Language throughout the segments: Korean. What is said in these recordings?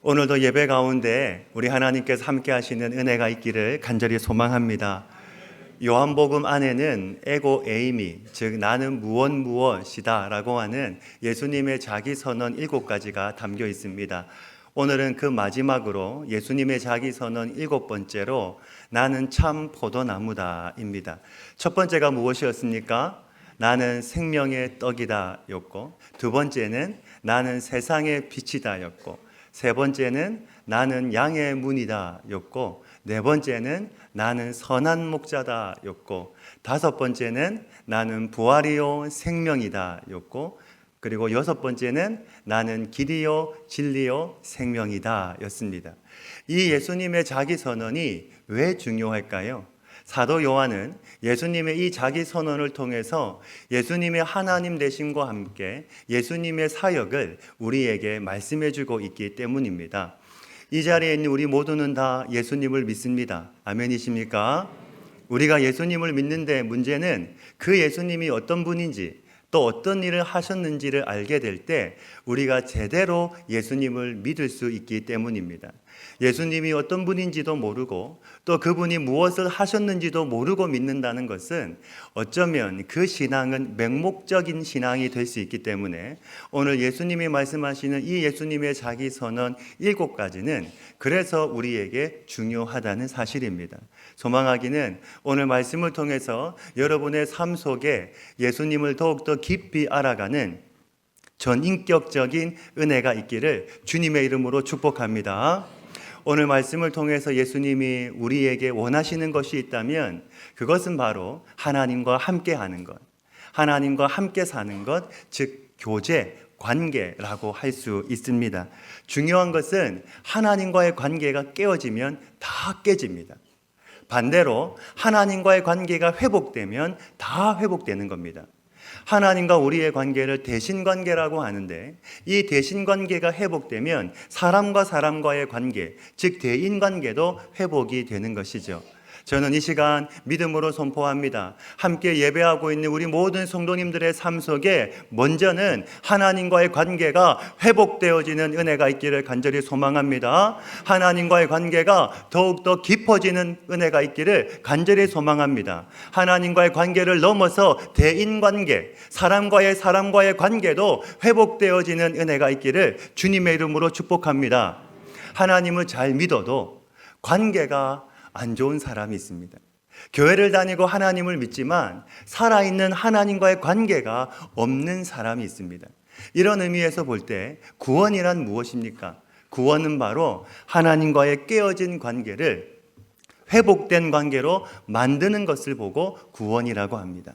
오늘도 예배 가운데 우리 하나님께서 함께 하시는 은혜가 있기를 간절히 소망합니다. 요한복음 안에는 에고 에이미, 즉 나는 무엇이다 라고 하는 예수님의 자기선언 7가지가 담겨 있습니다. 오늘은 그 마지막으로 예수님의 자기선언 7번째로 나는 참 포도나무다 입니다. 첫 번째가 무엇이었습니까? 나는 생명의 떡이다 였고, 두 번째는 나는 세상의 빛이다 였고, 세 번째는 나는 양의 문이다 였고, 네 번째는 나는 선한 목자다 였고, 다섯 번째는 나는 부활이요 생명이다 였고, 그리고 여섯 번째는 나는 길이요 진리요 생명이다 였습니다. 이 예수님의 자기 선언이 왜 중요할까요? 사도 요한은 예수님의 이 자기 선언을 통해서 예수님의 하나님 되심과 함께 예수님의 사역을 우리에게 말씀해 주고 있기 때문입니다. 이 자리에 있는 우리 모두는 다 예수님을 믿습니다. 아멘이십니까? 우리가 예수님을 믿는데 문제는 그 예수님이 어떤 분인지 또 어떤 일을 하셨는지를 알게 될 때 우리가 제대로 예수님을 믿을 수 있기 때문입니다. 예수님이 어떤 분인지도 모르고 또 그분이 무엇을 하셨는지도 모르고 믿는다는 것은 어쩌면 그 신앙은 맹목적인 신앙이 될 수 있기 때문에 오늘 예수님이 말씀하시는 이 예수님의 자기 선언 7가지는 그래서 우리에게 중요하다는 사실입니다. 소망하기는 오늘 말씀을 통해서 여러분의 삶 속에 예수님을 더욱더 깊이 알아가는 전인격적인 은혜가 있기를 주님의 이름으로 축복합니다. 오늘 말씀을 통해서 예수님이 우리에게 원하시는 것이 있다면 그것은 바로 하나님과 함께 하는 것, 하나님과 함께 사는 것, 즉 교제, 관계라고 할 수 있습니다. 중요한 것은 하나님과의 관계가 깨어지면 다 깨집니다. 반대로 하나님과의 관계가 회복되면 다 회복되는 겁니다. 하나님과 우리의 관계를 대신관계라고 하는데 이 대신관계가 회복되면 사람과 사람과의 관계, 즉 대인관계도 회복이 되는 것이죠. 저는 이 시간 믿음으로 선포합니다. 함께 예배하고 있는 우리 모든 성도님들의 삶 속에 먼저는 하나님과의 관계가 회복되어지는 은혜가 있기를 간절히 소망합니다. 하나님과의 관계가 더욱더 깊어지는 은혜가 있기를 간절히 소망합니다. 하나님과의 관계를 넘어서 대인관계, 사람과의 관계도 회복되어지는 은혜가 있기를 주님의 이름으로 축복합니다. 하나님을 잘 믿어도 관계가 안 좋은 사람이 있습니다. 교회를 다니고 하나님을 믿지만 살아있는 하나님과의 관계가 없는 사람이 있습니다. 이런 의미에서 볼 때 구원이란 무엇입니까? 구원은 바로 하나님과의 깨어진 관계를 회복된 관계로 만드는 것을 보고 구원이라고 합니다.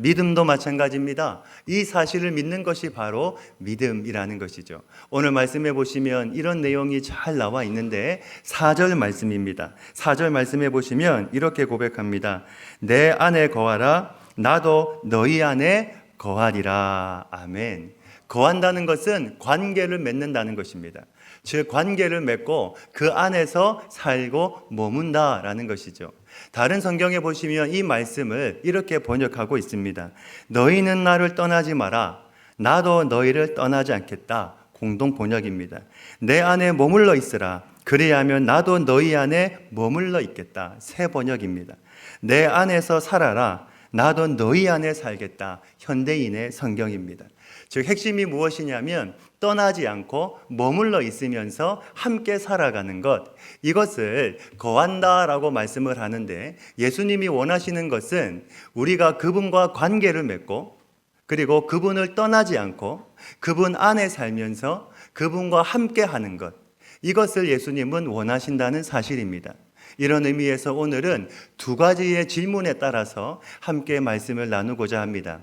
믿음도 마찬가지입니다. 이 사실을 믿는 것이 바로 믿음이라는 것이죠. 오늘 말씀해 보시면 이런 내용이 잘 나와 있는데 4절 말씀입니다. 4절 말씀해 보시면 이렇게 고백합니다. 내 안에 거하라 나도 너희 안에 거하리라. 아멘. 거한다는 것은 관계를 맺는다는 것입니다. 즉 관계를 맺고 그 안에서 살고 머문다라는 것이죠. 다른 성경에 보시면 이 말씀을 이렇게 번역하고 있습니다. 너희는 나를 떠나지 마라. 나도 너희를 떠나지 않겠다. 공동 번역입니다. 내 안에 머물러 있으라. 그리하면 나도 너희 안에 머물러 있겠다. 새 번역입니다. 내 안에서 살아라. 나도 너희 안에 살겠다. 현대인의 성경입니다. 즉 핵심이 무엇이냐면 떠나지 않고 머물러 있으면서 함께 살아가는 것, 이것을 거한다라고 말씀을 하는데 예수님이 원하시는 것은 우리가 그분과 관계를 맺고 그리고 그분을 떠나지 않고 그분 안에 살면서 그분과 함께 하는 것, 이것을 예수님은 원하신다는 사실입니다. 이런 의미에서 오늘은 2가지의 질문에 따라서 함께 말씀을 나누고자 합니다.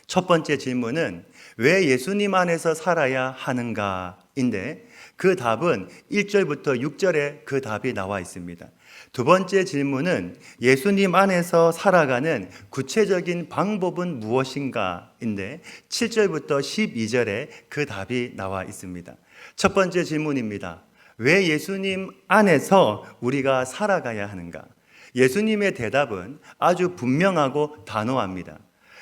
첫 번째 질문은 왜 예수님 안에서 살아야 하는가인데 그 답은 1절부터 6절에 그 답이 나와 있습니다. 두 번째 질문은 예수님 안에서 살아가는 구체적인 방법은 무엇인가인데 7절부터 12절에 그 답이 나와 있습니다. 첫 번째 질문입니다. 왜 예수님 안에서 우리가 살아가야 하는가? 예수님의 대답은 아주 분명하고 단호합니다.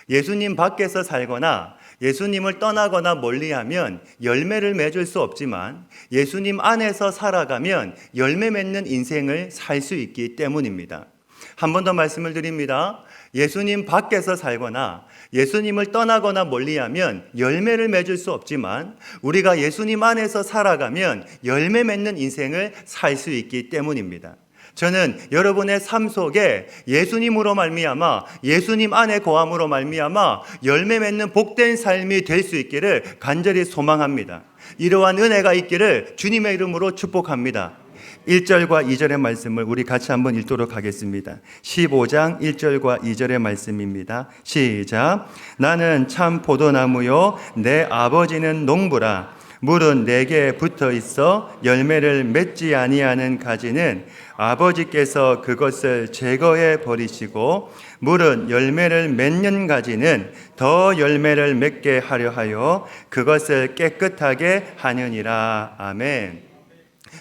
예수님 밖에서 살거나 예수님을 떠나거나 멀리하면 열매를 맺을 수 없지만 예수님 안에서 살아가면 열매 맺는 인생을 살 수 있기 때문입니다. 한 번 더 말씀을 드립니다. 예수님 밖에서 살거나 예수님을 떠나거나 멀리하면 열매를 맺을 수 없지만 우리가 예수님 안에서 살아가면 열매 맺는 인생을 살 수 있기 때문입니다. 저는 여러분의 삶 속에 예수님으로 말미암아 예수님 안에 거함으로 말미암아 열매 맺는 복된 삶이 될 수 있기를 간절히 소망합니다. 이러한 은혜가 있기를 주님의 이름으로 축복합니다. 1절과 2절의 말씀을 우리 같이 한번 읽도록 하겠습니다. 15장 1절과 2절의 말씀입니다. 시작. 나는 참 포도나무요 내 아버지는 농부라. 물은 내게 붙어 있어 열매를 맺지 아니하는 가지는 아버지께서 그것을 제거해 버리시고 물은 열매를 맺는 가지는 더 열매를 맺게 하려 하여 그것을 깨끗하게 하느니라. 아멘.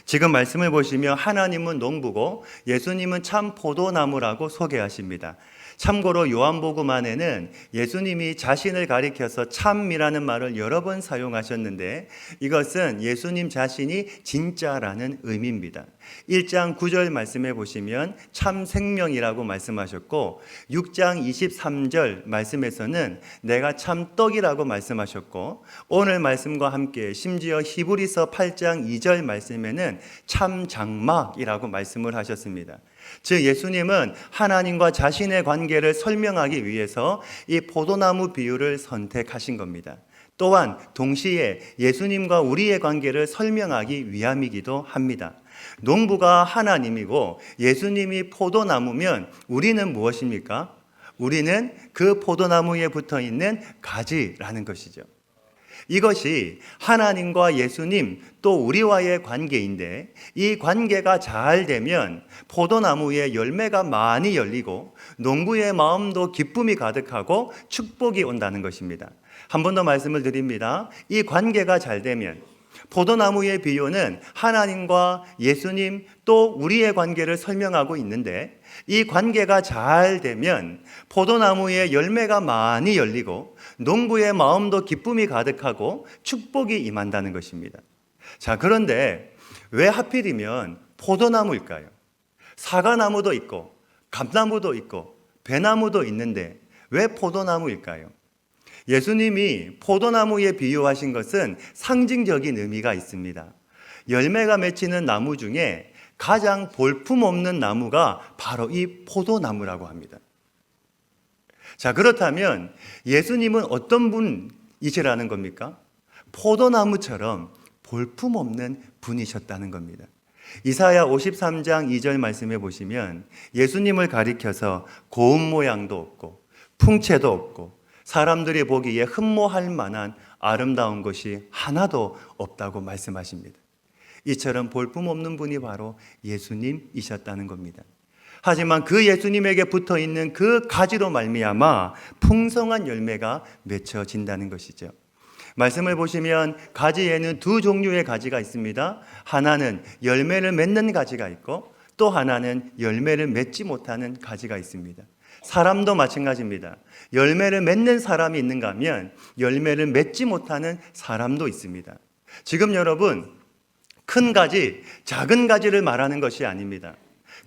지금 말씀을 보시면 하나님은 농부고 예수님은 참 포도나무라고 소개하십니다. 참고로 요한복음 안에는 예수님이 자신을 가리켜서 참이라는 말을 여러 번 사용하셨는데 이것은 예수님 자신이 진짜라는 의미입니다. 1장 9절 말씀해 보시면 참 생명이라고 말씀하셨고 6장 23절 말씀에서는 내가 참 떡이라고 말씀하셨고 오늘 말씀과 함께 심지어 히브리서 8장 2절 말씀에는 참 장막이라고 말씀을 하셨습니다. 즉 예수님은 하나님과 자신의 관계를 설명하기 위해서 이 포도나무 비유를 선택하신 겁니다. 또한 동시에 예수님과 우리의 관계를 설명하기 위함이기도 합니다. 농부가 하나님이고 예수님이 포도나무면 우리는 무엇입니까? 우리는 그 포도나무에 붙어 있는 가지라는 것이죠. 이것이 하나님과 예수님 또 우리와의 관계인데 이 관계가 잘 되면 포도나무에 열매가 많이 열리고 농부의 마음도 기쁨이 가득하고 축복이 온다는 것입니다. 한 번 더 말씀을 드립니다. 이 관계가 잘 되면 포도나무의 비유는 하나님과 예수님 또 우리의 관계를 설명하고 있는데 이 관계가 잘 되면 포도나무에 열매가 많이 열리고 농부의 마음도 기쁨이 가득하고 축복이 임한다는 것입니다. 자, 그런데 왜 하필이면 포도나무일까요? 사과나무도 있고 감나무도 있고 배나무도 있는데 왜 포도나무일까요? 예수님이 포도나무에 비유하신 것은 상징적인 의미가 있습니다. 열매가 맺히는 나무 중에 가장 볼품없는 나무가 바로 이 포도나무라고 합니다. 자, 그렇다면 예수님은 어떤 분이시라는 겁니까? 포도나무처럼 볼품없는 분이셨다는 겁니다. 이사야 53장 2절 말씀해 보시면 예수님을 가리켜서 고운 모양도 없고 풍채도 없고 사람들이 보기에 흠모할 만한 아름다운 것이 하나도 없다고 말씀하십니다. 이처럼 볼품없는 분이 바로 예수님이셨다는 겁니다. 하지만 그 예수님에게 붙어있는 그 가지로 말미암아 풍성한 열매가 맺혀진다는 것이죠. 말씀을 보시면 가지에는 두 종류의 가지가 있습니다. 하나는 열매를 맺는 가지가 있고 또 하나는 열매를 맺지 못하는 가지가 있습니다. 사람도 마찬가지입니다. 열매를 맺는 사람이 있는가 하면 열매를 맺지 못하는 사람도 있습니다. 지금 여러분, 큰 가지, 작은 가지를 말하는 것이 아닙니다.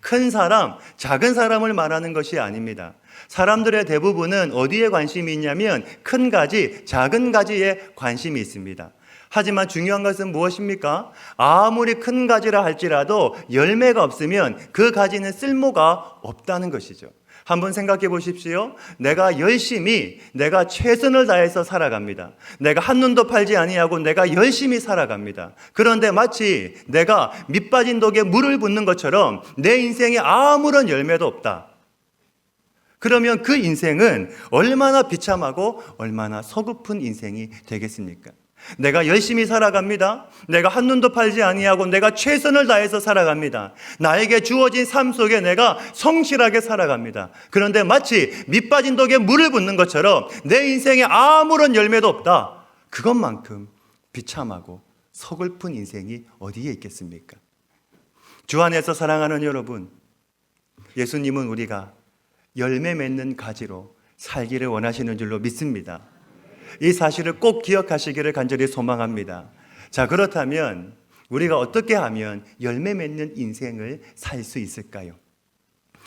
큰 사람, 작은 사람을 말하는 것이 아닙니다. 사람들의 대부분은 어디에 관심이 있냐면 큰 가지, 작은 가지에 관심이 있습니다. 하지만 중요한 것은 무엇입니까? 아무리 큰 가지라 할지라도 열매가 없으면 그 가지는 쓸모가 없다는 것이죠. 한번 생각해 보십시오. 내가 열심히, 내가 최선을 다해서 살아갑니다. 내가 한눈도 팔지 아니하고 내가 열심히 살아갑니다. 그런데 마치 내가 밑 빠진 독에 물을 붓는 것처럼 내 인생에 아무런 열매도 없다. 그러면 그 인생은 얼마나 비참하고 얼마나 서글픈 인생이 되겠습니까? 내가 열심히 살아갑니다. 내가 한눈도 팔지 아니하고 내가 최선을 다해서 살아갑니다. 나에게 주어진 삶 속에 내가 성실하게 살아갑니다. 그런데 마치 밑 빠진 독에 물을 붓는 것처럼 내 인생에 아무런 열매도 없다. 그것만큼 비참하고 서글픈 인생이 어디에 있겠습니까? 주 안에서 사랑하는 여러분, 예수님은 우리가 열매 맺는 가지로 살기를 원하시는 줄로 믿습니다. 이 사실을 꼭 기억하시기를 간절히 소망합니다. 자, 그렇다면 우리가 어떻게 하면 열매 맺는 인생을 살 수 있을까요?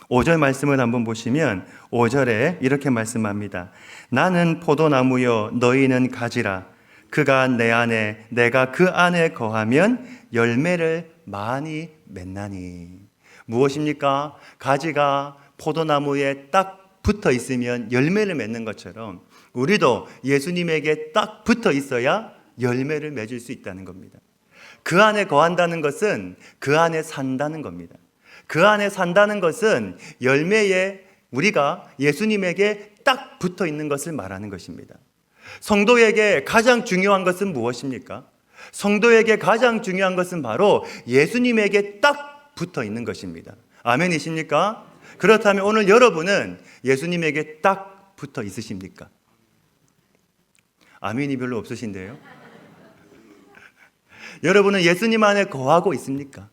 5절 말씀을 한번 보시면 5절에 이렇게 말씀합니다. 나는 포도나무요 너희는 가지라. 그가 내 안에 내가 그 안에 거하면 열매를 많이 맺나니. 무엇입니까? 가지가 포도나무에 딱 붙어 있으면 열매를 맺는 것처럼 우리도 예수님에게 딱 붙어 있어야 열매를 맺을 수 있다는 겁니다. 그 안에 거한다는 것은 그 안에 산다는 겁니다. 그 안에 산다는 것은 열매에 우리가 예수님에게 딱 붙어 있는 것을 말하는 것입니다. 성도에게 가장 중요한 것은 무엇입니까? 성도에게 가장 중요한 것은 바로 예수님에게 딱 붙어 있는 것입니다. 아멘이십니까? 그렇다면 오늘 여러분은 예수님에게 딱 붙어 있으십니까? 아멘이 별로 없으신데요? 여러분은 예수님 안에 거하고 있습니까?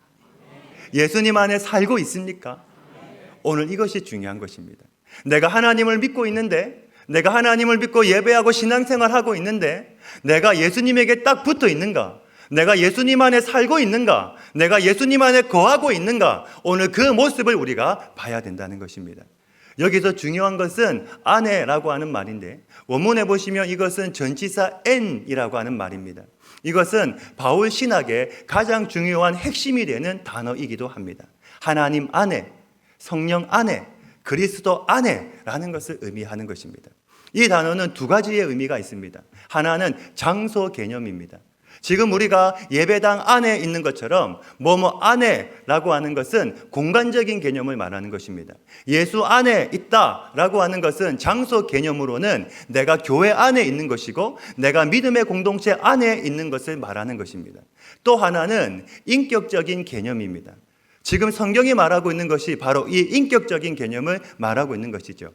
예수님 안에 살고 있습니까? 오늘 이것이 중요한 것입니다. 내가 하나님을 믿고 있는데, 내가 하나님을 믿고 예배하고 신앙생활하고 있는데 내가 예수님에게 딱 붙어 있는가? 내가 예수님 안에 살고 있는가? 내가 예수님 안에 거하고 있는가? 오늘 그 모습을 우리가 봐야 된다는 것입니다. 여기서 중요한 것은 안에라고 하는 말인데 원문에 보시면 이것은 전치사 n이라고 하는 말입니다. 이것은 바울 신학의 가장 중요한 핵심이 되는 단어이기도 합니다. 하나님 안에, 성령 안에, 그리스도 안에라는 것을 의미하는 것입니다. 이 단어는 두 가지의 의미가 있습니다. 하나는 장소 개념입니다. 지금 우리가 예배당 안에 있는 것처럼 뭐뭐 안에라고 하는 것은 공간적인 개념을 말하는 것입니다. 예수 안에 있다라고 하는 것은 장소 개념으로는 내가 교회 안에 있는 것이고 내가 믿음의 공동체 안에 있는 것을 말하는 것입니다. 또 하나는 인격적인 개념입니다. 지금 성경이 말하고 있는 것이 바로 이 인격적인 개념을 말하고 있는 것이죠.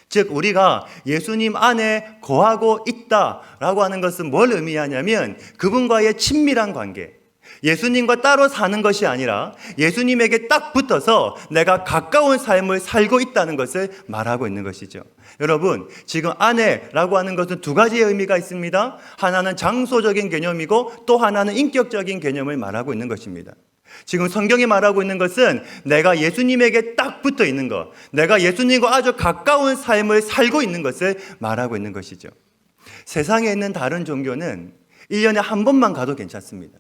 즉 우리가 예수님 안에 거하고 있다라고 하는 것은 뭘 의미하냐면 그분과의 친밀한 관계, 예수님과 따로 사는 것이 아니라 예수님에게 딱 붙어서 내가 가까운 삶을 살고 있다는 것을 말하고 있는 것이죠. 여러분, 지금 안에라고 하는 것은 두 가지의 의미가 있습니다. 하나는 장소적인 개념이고 또 하나는 인격적인 개념을 말하고 있는 것입니다. 지금 성경이 말하고 있는 것은 내가 예수님에게 딱 붙어 있는 것, 내가 예수님과 아주 가까운 삶을 살고 있는 것을 말하고 있는 것이죠. 세상에 있는 다른 종교는 1년에 한 번만 가도 괜찮습니다.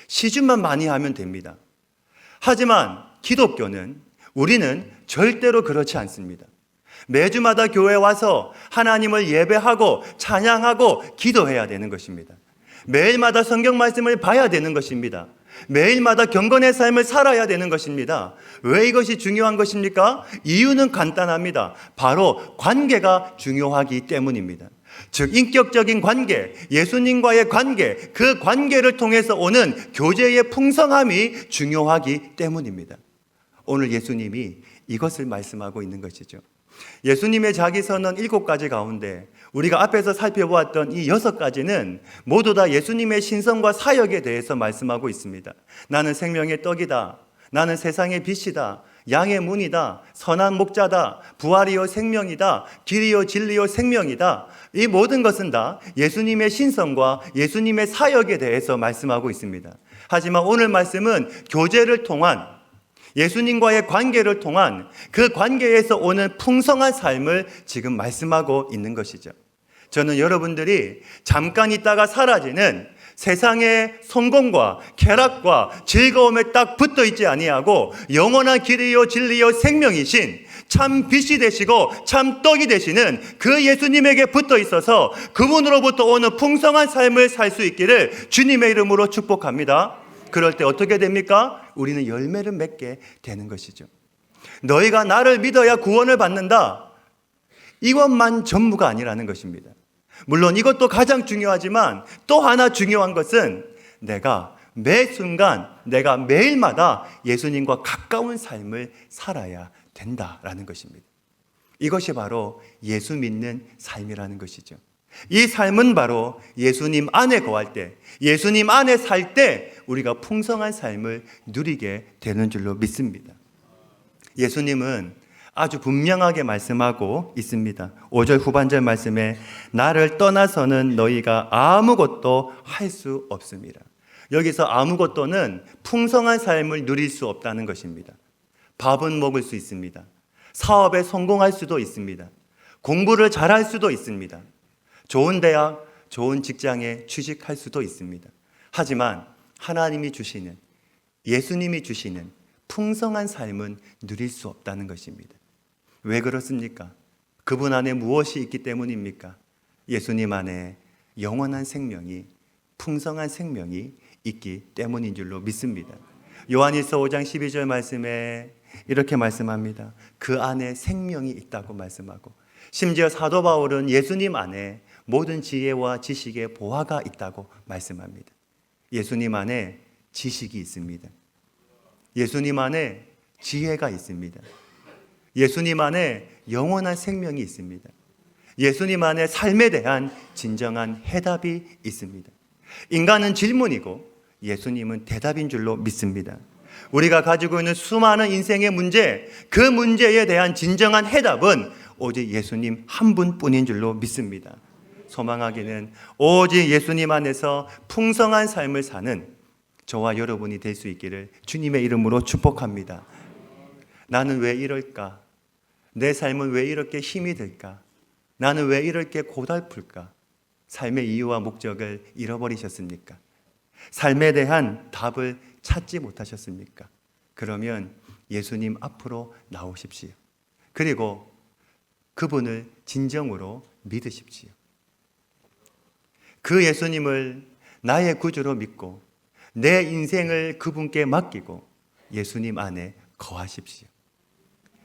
시즌만 많이 하면 됩니다. 하지만 기독교는 우리는 절대로 그렇지 않습니다. 매주마다 교회에 와서 하나님을 예배하고 찬양하고 기도해야 되는 것입니다. 매일마다 성경 말씀을 봐야 되는 것입니다. 매일마다 경건의 삶을 살아야 되는 것입니다. 왜 이것이 중요한 것입니까? 이유는 간단합니다. 바로 관계가 중요하기 때문입니다. 즉 인격적인 관계, 예수님과의 관계, 그 관계를 통해서 오는 교제의 풍성함이 중요하기 때문입니다. 오늘 예수님이 이것을 말씀하고 있는 것이죠. 예수님의 자기선언 7가지 가운데 우리가 앞에서 살펴보았던 이 6가지는 모두 다 예수님의 신성과 사역에 대해서 말씀하고 있습니다. 나는 생명의 떡이다. 나는 세상의 빛이다. 양의 문이다. 선한 목자다. 부활이요 생명이다. 길이요 진리요 생명이다. 이 모든 것은 다 예수님의 신성과 예수님의 사역에 대해서 말씀하고 있습니다. 하지만 오늘 말씀은 교제를 통한 예수님과의 관계를 통한 그 관계에서 오는 풍성한 삶을 지금 말씀하고 있는 것이죠. 저는 여러분들이 잠깐 있다가 사라지는 세상의 성공과 쾌락과 즐거움에 딱 붙어 있지 아니하고 영원한 길이요 진리요 생명이신 참 빛이 되시고 참 떡이 되시는 그 예수님에게 붙어 있어서 그분으로부터 오는 풍성한 삶을 살 수 있기를 주님의 이름으로 축복합니다. 그럴 때 어떻게 됩니까? 우리는 열매를 맺게 되는 것이죠. 너희가 나를 믿어야 구원을 받는다. 이것만 전부가 아니라는 것입니다. 물론 이것도 가장 중요하지만 또 하나 중요한 것은 내가 매 순간, 내가 매일마다 예수님과 가까운 삶을 살아야 된다라는 것입니다. 이것이 바로 예수 믿는 삶이라는 것이죠. 이 삶은 바로 예수님 안에 거할 때, 예수님 안에 살 때 우리가 풍성한 삶을 누리게 되는 줄로 믿습니다. 예수님은 아주 분명하게 말씀하고 있습니다. 5절 후반절 말씀에 나를 떠나서는 너희가 아무것도 할 수 없습니다. 여기서 아무것도는 풍성한 삶을 누릴 수 없다는 것입니다. 밥은 먹을 수 있습니다. 사업에 성공할 수도 있습니다. 공부를 잘할 수도 있습니다. 좋은 대학, 좋은 직장에 취직할 수도 있습니다. 하지만 하나님이 주시는, 예수님이 주시는 풍성한 삶은 누릴 수 없다는 것입니다. 왜 그렇습니까? 그분 안에 무엇이 있기 때문입니까? 예수님 안에 영원한 생명이, 풍성한 생명이 있기 때문인 줄로 믿습니다. 요한일서 5장 12절 말씀에 이렇게 말씀합니다. 그 안에 생명이 있다고 말씀하고, 심지어 사도 바울은 예수님 안에 모든 지혜와 지식의 보화가 있다고 말씀합니다. 예수님 안에 지식이 있습니다. 예수님 안에 지혜가 있습니다. 예수님 안에 영원한 생명이 있습니다. 예수님 안에 삶에 대한 진정한 해답이 있습니다. 인간은 질문이고 예수님은 대답인 줄로 믿습니다. 우리가 가지고 있는 수많은 인생의 문제, 그 문제에 대한 진정한 해답은 오직 예수님 한 분뿐인 줄로 믿습니다. 소망하기는 오직 예수님 안에서 풍성한 삶을 사는 저와 여러분이 될 수 있기를 주님의 이름으로 축복합니다. 나는 왜 이럴까? 내 삶은 왜 이렇게 힘이 들까? 나는 왜 이렇게 고달플까? 삶의 이유와 목적을 잃어버리셨습니까? 삶에 대한 답을 찾지 못하셨습니까? 그러면 예수님 앞으로 나오십시오. 그리고 그분을 진정으로 믿으십시오. 그 예수님을 나의 구주로 믿고 내 인생을 그분께 맡기고 예수님 안에 거하십시오.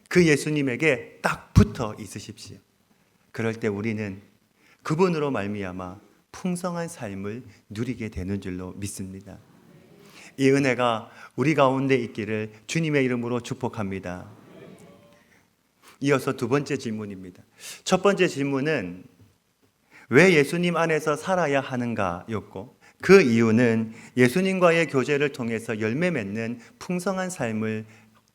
그 예수님에게 딱 붙어 있으십시오. 그럴 때 우리는 그분으로 말미암아 풍성한 삶을 누리게 되는 줄로 믿습니다. 이 은혜가 우리 가운데 있기를 주님의 이름으로 축복합니다. 이어서 두 번째 질문입니다. 첫 번째 질문은 왜 예수님 안에서 살아야 하는가였고, 그 이유는 예수님과의 교제를 통해서 열매 맺는 풍성한 삶을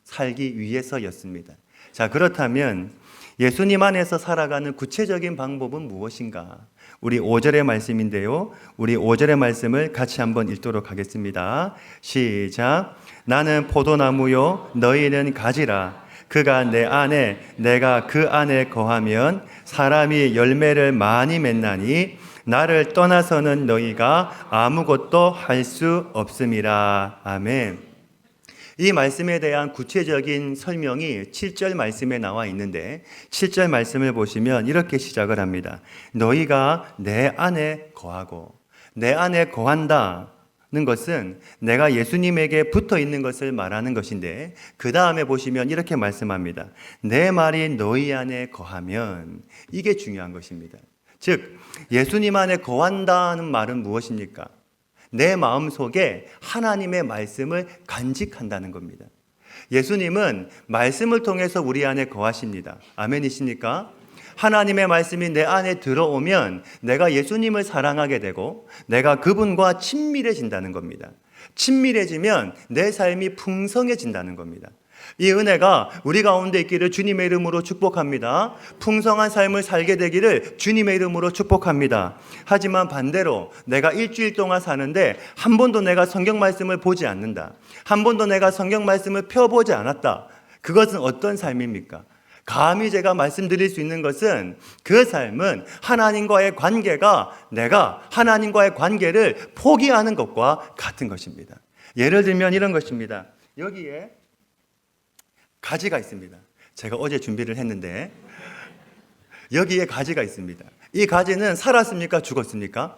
살기 위해서였습니다. 자, 그렇다면 예수님 안에서 살아가는 구체적인 방법은 무엇인가? 우리 5절의 말씀인데요. 우리 5절의 말씀을 같이 한번 읽도록 하겠습니다. 시작. 나는 포도나무요 너희는 가지라. 그가 내 안에 내가 그 안에 거하면 사람이 열매를 많이 맺나니 나를 떠나서는 너희가 아무것도 할 수 없음이라. 아멘. 이 말씀에 대한 구체적인 설명이 7절 말씀에 나와 있는데 7절 말씀을 보시면 이렇게 시작을 합니다. 너희가 내 안에 거하고, 내 안에 거한다는 것은 내가 예수님에게 붙어 있는 것을 말하는 것인데, 그 다음에 보시면 이렇게 말씀합니다. 내 말이 너희 안에 거하면, 이게 중요한 것입니다. 즉 예수님 안에 거한다는 말은 무엇입니까? 내 마음속에 하나님의 말씀을 간직한다는 겁니다. 예수님은 말씀을 통해서 우리 안에 거하십니다. 아멘이십니까? 하나님의 말씀이 내 안에 들어오면 내가 예수님을 사랑하게 되고 내가 그분과 친밀해진다는 겁니다. 친밀해지면 내 삶이 풍성해진다는 겁니다. 이 은혜가 우리 가운데 있기를 주님의 이름으로 축복합니다. 풍성한 삶을 살게 되기를 주님의 이름으로 축복합니다. 하지만 반대로 내가 일주일 동안 사는데 한 번도 내가 성경 말씀을 보지 않는다, 한 번도 내가 성경 말씀을 펴보지 않았다. 그것은 어떤 삶입니까? 감히 제가 말씀드릴 수 있는 것은 그 삶은 하나님과의 관계가, 내가 하나님과의 관계를 포기하는 것과 같은 것입니다. 예를 들면 이런 것입니다. 여기에 가지가 있습니다. 제가 어제 준비를 했는데 여기에 가지가 있습니다. 이 가지는 살았습니까? 죽었습니까?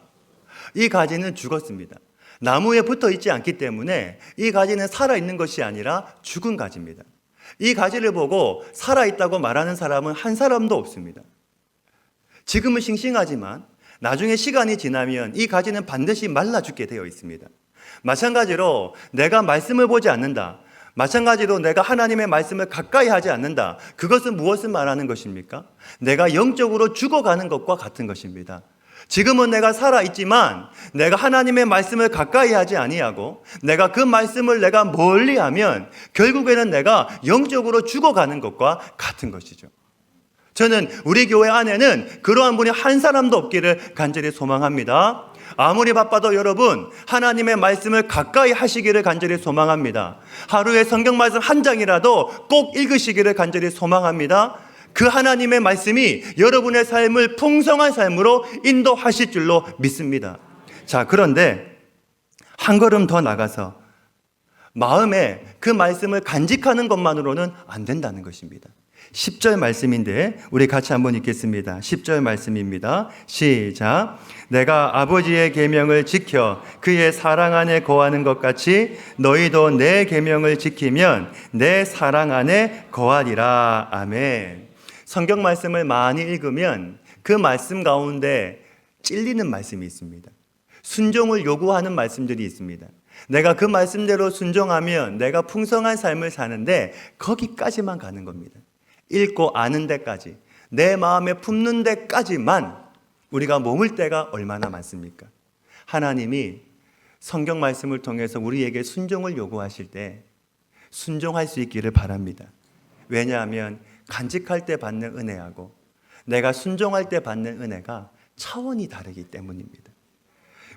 이 가지는 죽었습니다. 나무에 붙어 있지 않기 때문에 이 가지는 살아있는 것이 아니라 죽은 가지입니다. 이 가지를 보고 살아있다고 말하는 사람은 한 사람도 없습니다. 지금은 싱싱하지만 나중에 시간이 지나면 이 가지는 반드시 말라 죽게 되어 있습니다. 마찬가지로 내가 말씀을 보지 않는다, 마찬가지로 내가 하나님의 말씀을 가까이 하지 않는다, 그것은 무엇을 말하는 것입니까? 내가 영적으로 죽어가는 것과 같은 것입니다. 지금은 내가 살아있지만 내가 하나님의 말씀을 가까이 하지 아니하고 내가 그 말씀을 내가 멀리하면 결국에는 내가 영적으로 죽어가는 것과 같은 것이죠. 저는 우리 교회 안에는 그러한 분이 한 사람도 없기를 간절히 소망합니다. 아무리 바빠도 여러분 하나님의 말씀을 가까이 하시기를 간절히 소망합니다. 하루에 성경 말씀 한 장이라도 꼭 읽으시기를 간절히 소망합니다. 그 하나님의 말씀이 여러분의 삶을 풍성한 삶으로 인도하실 줄로 믿습니다. 자, 그런데 한 걸음 더 나가서 마음에 그 말씀을 간직하는 것만으로는 안 된다는 것입니다. 10절 말씀인데 우리 같이 한번 읽겠습니다. 10절 말씀입니다. 시작. 내가 아버지의 계명을 지켜 그의 사랑 안에 거하는 것 같이 너희도 내 계명을 지키면 내 사랑 안에 거하리라. 아멘. 성경 말씀을 많이 읽으면 그 말씀 가운데 찔리는 말씀이 있습니다. 순종을 요구하는 말씀들이 있습니다. 내가 그 말씀대로 순종하면 내가 풍성한 삶을 사는데 거기까지만 가는 겁니다. 읽고 아는 데까지, 내 마음에 품는 데까지만 우리가 머물 때가 얼마나 많습니까? 하나님이 성경 말씀을 통해서 우리에게 순종을 요구하실 때 순종할 수 있기를 바랍니다. 왜냐하면 간직할 때 받는 은혜하고 내가 순종할 때 받는 은혜가 차원이 다르기 때문입니다.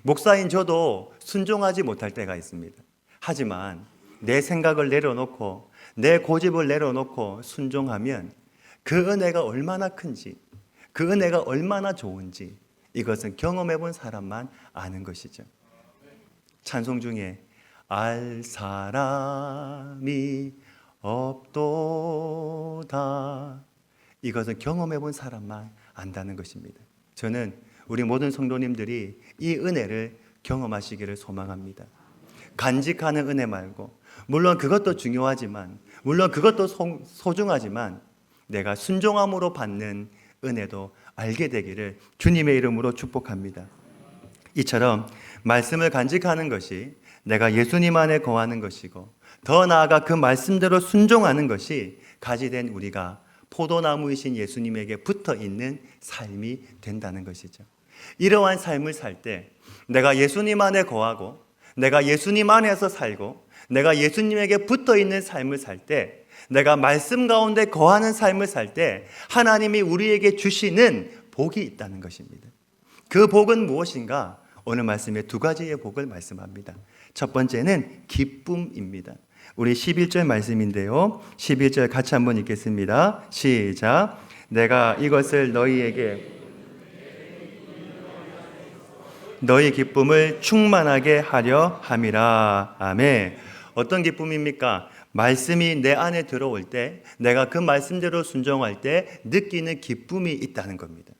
목사인 저도 순종하지 못할 때가 있습니다. 하지만 내 생각을 내려놓고 내 고집을 내려놓고 순종하면 그 은혜가 얼마나 큰지, 그 은혜가 얼마나 좋은지 이것은 경험해 본 사람만 아는 것이죠. 찬송 중에 알 사람이 없도다, 이것은 경험해 본 사람만 안다는 것입니다. 저는 우리 모든 성도님들이 이 은혜를 경험하시기를 소망합니다. 간직하는 은혜 말고, 물론 그것도 중요하지만, 물론 그것도 소중하지만 내가 순종함으로 받는 은혜도 알게 되기를 주님의 이름으로 축복합니다. 이처럼 말씀을 간직하는 것이 내가 예수님 안에 거하는 것이고, 더 나아가 그 말씀대로 순종하는 것이 가지된 우리가 포도나무이신 예수님에게 붙어 있는 삶이 된다는 것이죠. 이러한 삶을 살 때 내가 예수님 안에 거하고 내가 예수님 안에서 살고 내가 예수님에게 붙어 있는 삶을 살 때, 내가 말씀 가운데 거하는 삶을 살 때 하나님이 우리에게 주시는 복이 있다는 것입니다. 그 복은 무엇인가? 오늘 말씀에 두 가지의 복을 말씀합니다. 첫 번째는 기쁨입니다. 우리 11절 말씀인데요. 11절 같이 한번 읽겠습니다. 시작. 내가 이것을 너희에게 너희 기쁨을 충만하게 하려 함이라. 아멘. 어떤 기쁨입니까? 말씀이 내 안에 들어올 때 내가 그 말씀대로 순종할 때 느끼는 기쁨이 있다는 겁니다.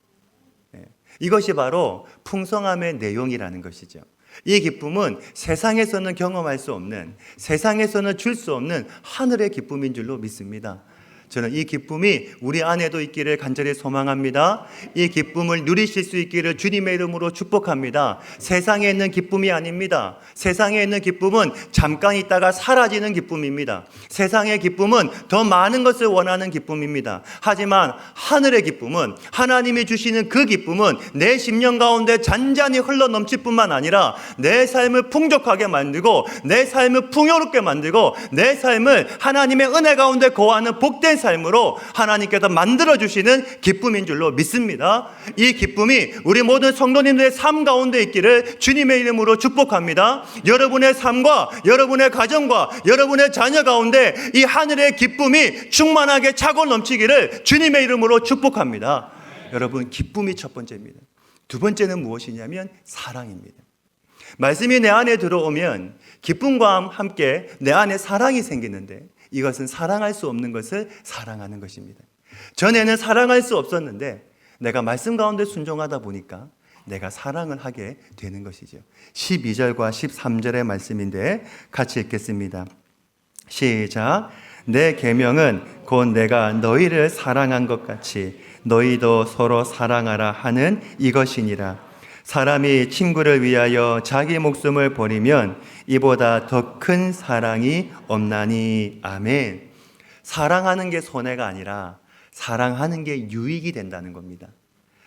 이것이 바로 풍성함의 내용이라는 것이죠. 이 기쁨은 세상에서는 경험할 수 없는, 세상에서는 줄 수 없는 하늘의 기쁨인 줄로 믿습니다. 저는 이 기쁨이 우리 안에도 있기를 간절히 소망합니다. 이 기쁨을 누리실 수 있기를 주님의 이름으로 축복합니다. 세상에 있는 기쁨이 아닙니다. 세상에 있는 기쁨은 잠깐 있다가 사라지는 기쁨입니다. 세상의 기쁨은 더 많은 것을 원하는 기쁨입니다. 하지만 하늘의 기쁨은, 하나님이 주시는 그 기쁨은 내 심령 가운데 잔잔히 흘러넘칠 뿐만 아니라 내 삶을 풍족하게 만들고 내 삶을 풍요롭게 만들고 내 삶을 하나님의 은혜 가운데 거하는 복된 삶으로 하나님께서 만들어주시는 기쁨인 줄로 믿습니다. 이 기쁨이 우리 모든 성도님들의 삶 가운데 있기를 주님의 이름으로 축복합니다. 여러분의 삶과 여러분의 가정과 여러분의 자녀 가운데 이 하늘의 기쁨이 충만하게 차고 넘치기를 주님의 이름으로 축복합니다. 여러분, 기쁨이 첫 번째입니다. 두 번째는 무엇이냐면 사랑입니다. 말씀이 내 안에 들어오면 기쁨과 함께 내 안에 사랑이 생기는데, 이것은 사랑할 수 없는 것을 사랑하는 것입니다. 전에는 사랑할 수 없었는데 내가 말씀 가운데 순종하다 보니까 내가 사랑을 하게 되는 것이죠. 12절과 13절의 말씀인데 같이 읽겠습니다. 시작. 내 계명은 곧 내가 너희를 사랑한 것 같이 너희도 서로 사랑하라 하는 이것이니라. 사람이 친구를 위하여 자기 목숨을 버리면 이보다 더 큰 사랑이 없나니. 아멘. 사랑하는 게 손해가 아니라 사랑하는 게 유익이 된다는 겁니다.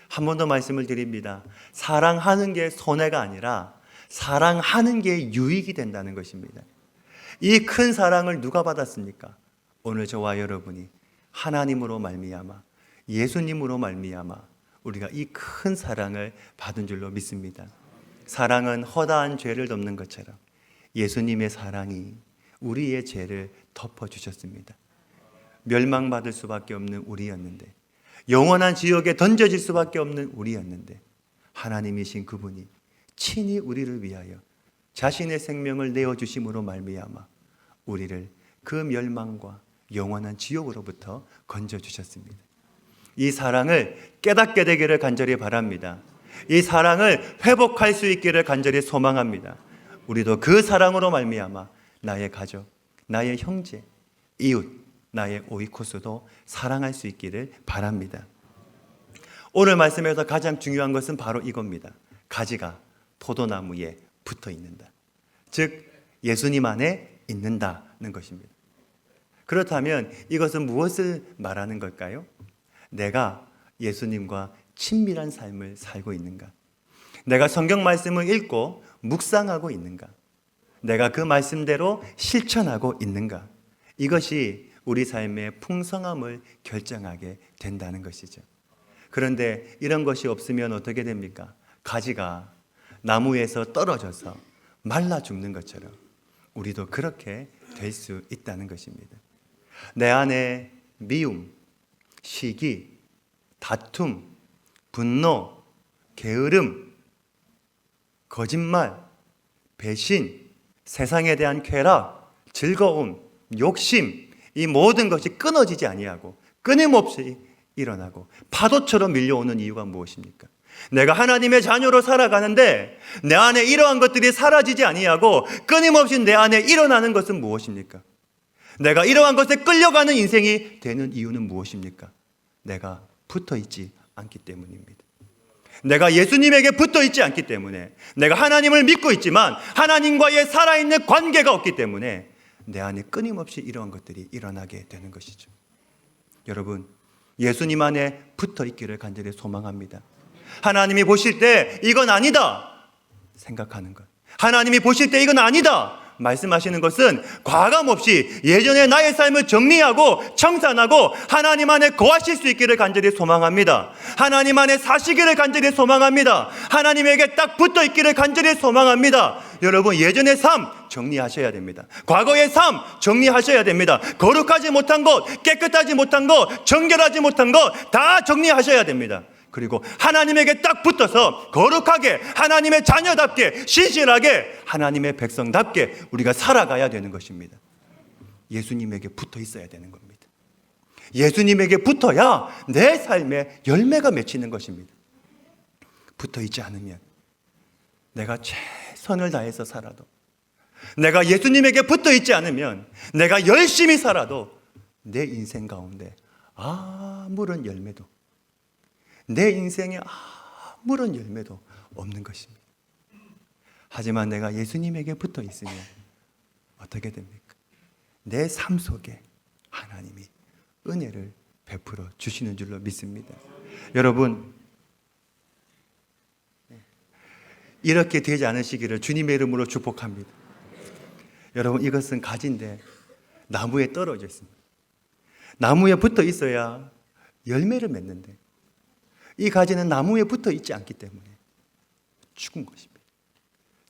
한 번 더 말씀을 드립니다. 사랑하는 게 손해가 아니라 사랑하는 게 유익이 된다는 것입니다. 이 큰 사랑을 누가 받았습니까? 오늘 저와 여러분이 하나님으로 말미암아, 예수님으로 말미암아 우리가 이 큰 사랑을 받은 줄로 믿습니다. 사랑은 허다한 죄를 덮는 것처럼 예수님의 사랑이 우리의 죄를 덮어주셨습니다. 멸망받을 수밖에 없는 우리였는데, 영원한 지옥에 던져질 수밖에 없는 우리였는데, 하나님이신 그분이 친히 우리를 위하여 자신의 생명을 내어주심으로 말미암아 우리를 그 멸망과 영원한 지옥으로부터 건져주셨습니다. 이 사랑을 깨닫게 되기를 간절히 바랍니다. 이 사랑을 회복할 수 있기를 간절히 소망합니다. 우리도 그 사랑으로 말미암아 나의 가족, 나의 형제, 이웃, 나의 오이코스도 사랑할 수 있기를 바랍니다. 오늘 말씀에서 가장 중요한 것은 바로 이겁니다. 가지가 포도나무에 붙어 있는다. 즉 예수님 안에 있는다는 것입니다. 그렇다면 이것은 무엇을 말하는 걸까요? 내가 예수님과 친밀한 삶을 살고 있는가? 내가 성경 말씀을 읽고 묵상하고 있는가? 내가 그 말씀대로 실천하고 있는가? 이것이 우리 삶의 풍성함을 결정하게 된다는 것이죠. 그런데 이런 것이 없으면 어떻게 됩니까? 가지가 나무에서 떨어져서 말라 죽는 것처럼 우리도 그렇게 될 수 있다는 것입니다. 내 안에 미움, 시기, 다툼, 분노, 게으름, 거짓말, 배신, 세상에 대한 쾌락, 즐거움, 욕심, 이 모든 것이 끊어지지 아니하고 끊임없이 일어나고 파도처럼 밀려오는 이유가 무엇입니까? 내가 하나님의 자녀로 살아가는데 내 안에 이러한 것들이 사라지지 아니하고 끊임없이 내 안에 일어나는 것은 무엇입니까? 내가 이러한 것에 끌려가는 인생이 되는 이유는 무엇입니까? 내가 붙어 있지 않기 때문입니다. 내가 예수님에게 붙어 있지 않기 때문에, 내가 하나님을 믿고 있지만 하나님과의 살아있는 관계가 없기 때문에 내 안에 끊임없이 이러한 것들이 일어나게 되는 것이죠. 여러분, 예수님 안에 붙어 있기를 간절히 소망합니다. 하나님이 보실 때 이건 아니다 생각하는 것, 하나님이 보실 때 이건 아니다 말씀하시는 것은 과감없이 예전의 나의 삶을 정리하고 청산하고 하나님 안에 거하실 수 있기를 간절히 소망합니다. 하나님 안에 사시기를 간절히 소망합니다. 하나님에게 딱 붙어 있기를 간절히 소망합니다. 여러분, 예전의 삶 정리하셔야 됩니다. 과거의 삶 정리하셔야 됩니다. 거룩하지 못한 것, 깨끗하지 못한 것, 정결하지 못한 것 다 정리하셔야 됩니다. 그리고 하나님에게 딱 붙어서 거룩하게, 하나님의 자녀답게, 신실하게, 하나님의 백성답게 우리가 살아가야 되는 것입니다. 예수님에게 붙어 있어야 되는 겁니다. 예수님에게 붙어야 내 삶에 열매가 맺히는 것입니다. 붙어 있지 않으면 내가 최선을 다해서 살아도, 내가 예수님에게 붙어 있지 않으면 내가 열심히 살아도 내 인생 가운데 아무런 열매도, 내 인생에 아무런 열매도 없는 것입니다. 하지만 내가 예수님에게 붙어 있으면 어떻게 됩니까? 내 삶 속에 하나님이 은혜를 베풀어 주시는 줄로 믿습니다. 여러분, 이렇게 되지 않으시기를 주님의 이름으로 축복합니다. 여러분, 이것은 가지인데 나무에 떨어져 있습니다. 나무에 붙어 있어야 열매를 맺는데 이 가지는 나무에 붙어 있지 않기 때문에 죽은 것입니다.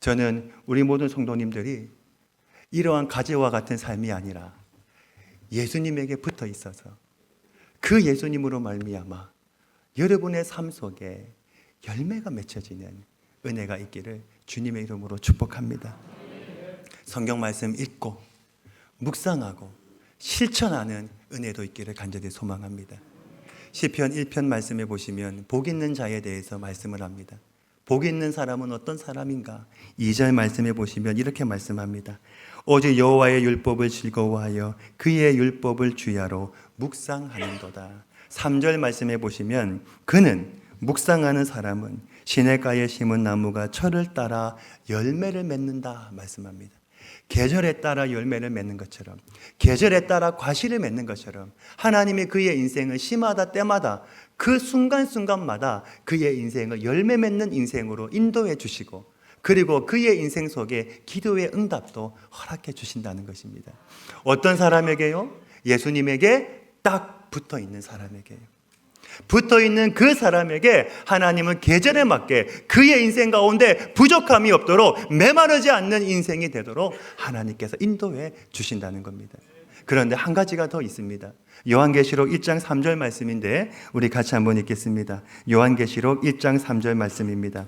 저는 우리 모든 성도님들이 이러한 가지와 같은 삶이 아니라 예수님에게 붙어 있어서 그 예수님으로 말미암아 여러분의 삶 속에 열매가 맺혀지는 은혜가 있기를 주님의 이름으로 축복합니다. 성경 말씀 읽고 묵상하고 실천하는 은혜도 있기를 간절히 소망합니다. 시편 1편 말씀해 보시면 복 있는 자에 대해서 말씀을 합니다. 복 있는 사람은 어떤 사람인가? 2절 말씀해 보시면 이렇게 말씀합니다. 오직 여호와의 율법을 즐거워하여 그의 율법을 주야로 묵상하는도다. 3절 말씀해 보시면 그는, 묵상하는 사람은 시냇가에 심은 나무가 철을 따라 열매를 맺는다 말씀합니다. 계절에 따라 열매를 맺는 것처럼, 계절에 따라 과실을 맺는 것처럼 하나님이 그의 인생을 시마다 때마다 그 순간순간마다 그의 인생을 열매 맺는 인생으로 인도해 주시고, 그리고 그의 인생 속에 기도의 응답도 허락해 주신다는 것입니다. 어떤 사람에게요? 예수님에게 딱 붙어 있는 사람에게요. 붙어 있는 그 사람에게 하나님은 계절에 맞게 그의 인생 가운데 부족함이 없도록 메마르지 않는 인생이 되도록 하나님께서 인도해 주신다는 겁니다. 그런데 한 가지가 더 있습니다. 요한계시록 1장 3절 말씀인데 우리 같이 한번 읽겠습니다. 요한계시록 1장 3절 말씀입니다.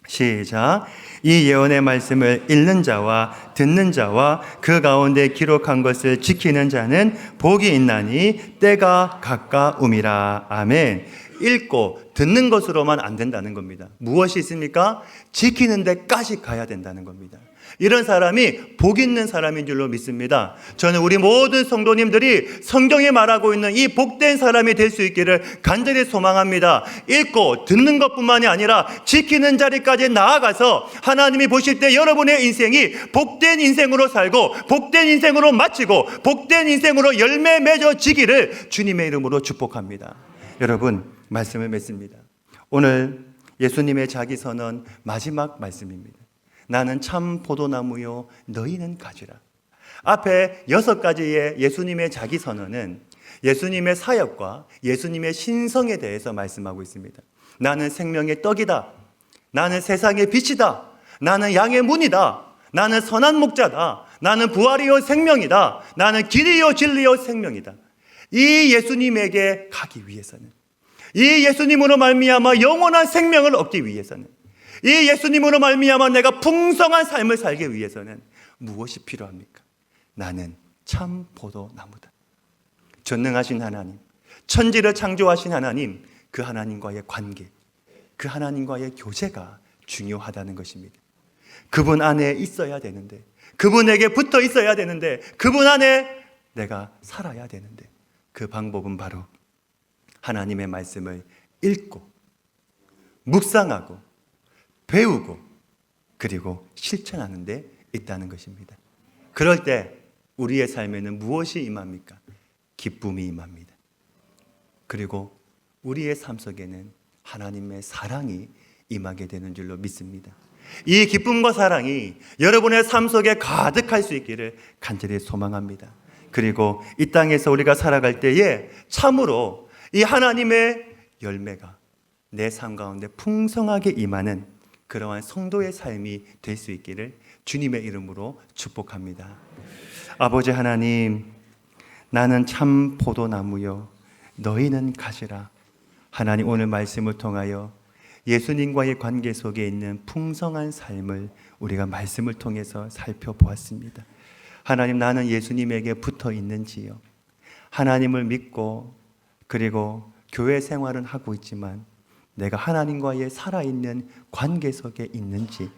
시작. 이 예언의 말씀을 읽는 자와 듣는 자와 그 가운데 기록한 것을 지키는 자는 복이 있나니 때가 가까움이라. 아멘. 읽고 듣는 것으로만 안 된다는 겁니다. 무엇이 있습니까? 지키는 데까지 가야 된다는 겁니다. 이런 사람이 복 있는 사람인 줄로 믿습니다. 저는 우리 모든 성도님들이 성경에 말하고 있는 이 복된 사람이 될 수 있기를 간절히 소망합니다. 읽고 듣는 것뿐만이 아니라 지키는 자리까지 나아가서 하나님이 보실 때 여러분의 인생이 복된 인생으로 살고 복된 인생으로 마치고 복된 인생으로 열매 맺어지기를 주님의 이름으로 축복합니다. 여러분, 말씀을 맺습니다. 오늘 예수님의 자기선언 마지막 말씀입니다. 나는 참 포도나무요 너희는 가지라. 앞에 6가지의 예수님의 자기선언은 예수님의 사역과 예수님의 신성에 대해서 말씀하고 있습니다. 나는 생명의 떡이다. 나는 세상의 빛이다. 나는 양의 문이다. 나는 선한 목자다. 나는 부활이요 생명이다. 나는 길이요 진리요 생명이다. 이 예수님에게 가기 위해서는, 이 예수님으로 말미암아 영원한 생명을 얻기 위해서는, 이 예수님으로 말미암아 내가 풍성한 삶을 살기 위해서는 무엇이 필요합니까? 나는 참 포도나무다. 전능하신 하나님, 천지를 창조하신 하나님, 그 하나님과의 관계, 그 하나님과의 교제가 중요하다는 것입니다. 그분 안에 있어야 되는데, 그분에게 붙어 있어야 되는데, 그분 안에 내가 살아야 되는데, 그 방법은 바로 하나님의 말씀을 읽고 묵상하고 배우고 그리고 실천하는 데 있다는 것입니다. 그럴 때 우리의 삶에는 무엇이 임합니까? 기쁨이 임합니다. 그리고 우리의 삶 속에는 하나님의 사랑이 임하게 되는 줄로 믿습니다. 이 기쁨과 사랑이 여러분의 삶 속에 가득할 수 있기를 간절히 소망합니다. 그리고 이 땅에서 우리가 살아갈 때에 참으로 이 하나님의 열매가 내 삶 가운데 풍성하게 임하는 그러한 성도의 삶이 될 수 있기를 주님의 이름으로 축복합니다. 아버지 하나님, 나는 참 포도나무요 너희는 가지라. 하나님, 오늘 말씀을 통하여 예수님과의 관계 속에 있는 풍성한 삶을 우리가 말씀을 통해서 살펴보았습니다. 하나님, 나는 예수님에게 붙어 있는지요? 하나님을 믿고 그리고 교회 생활은 하고 있지만 내가 하나님과의 살아있는 관계 속에 있는지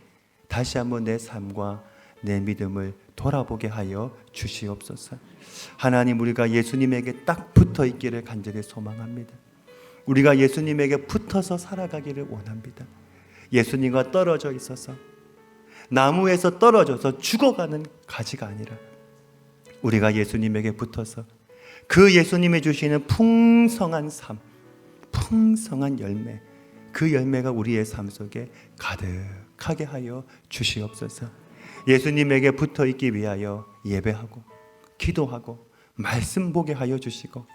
다시 한번 내 삶과 내 믿음을 돌아보게 하여 주시옵소서. 하나님, 우리가 예수님에게 딱 붙어 있기를 간절히 소망합니다. 우리가 예수님에게 붙어서 살아가기를 원합니다. 예수님과 떨어져 있어서 나무에서 떨어져서 죽어가는 가지가 아니라 우리가 예수님에게 붙어서 그 예수님이 주시는 풍성한 삶, 풍성한 열매, 그 열매가 우리의 삶 속에 가득하게 하여 주시옵소서. 예수님에게 붙어 있기 위하여 예배하고 기도하고 말씀 보게 하여 주시고,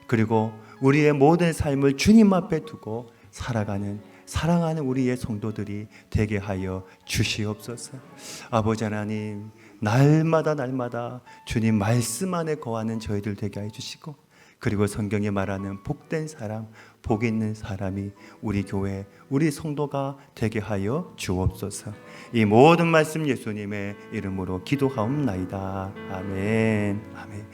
그리고 우리의 모든 삶을 주님 앞에 두고 살아가는 사랑하는 우리의 성도들이 되게 하여 주시옵소서. 아버지 하나님, 날마다 주님 말씀 안에 거하는 저희들 되게 하여 주시고, 그리고 성경에 말하는 복된 사람, 복 있는 사람이 우리 교회, 우리 성도가 되게 하여 주옵소서. 이 모든 말씀 예수님의 이름으로 기도하옵나이다. 아멘. 아멘.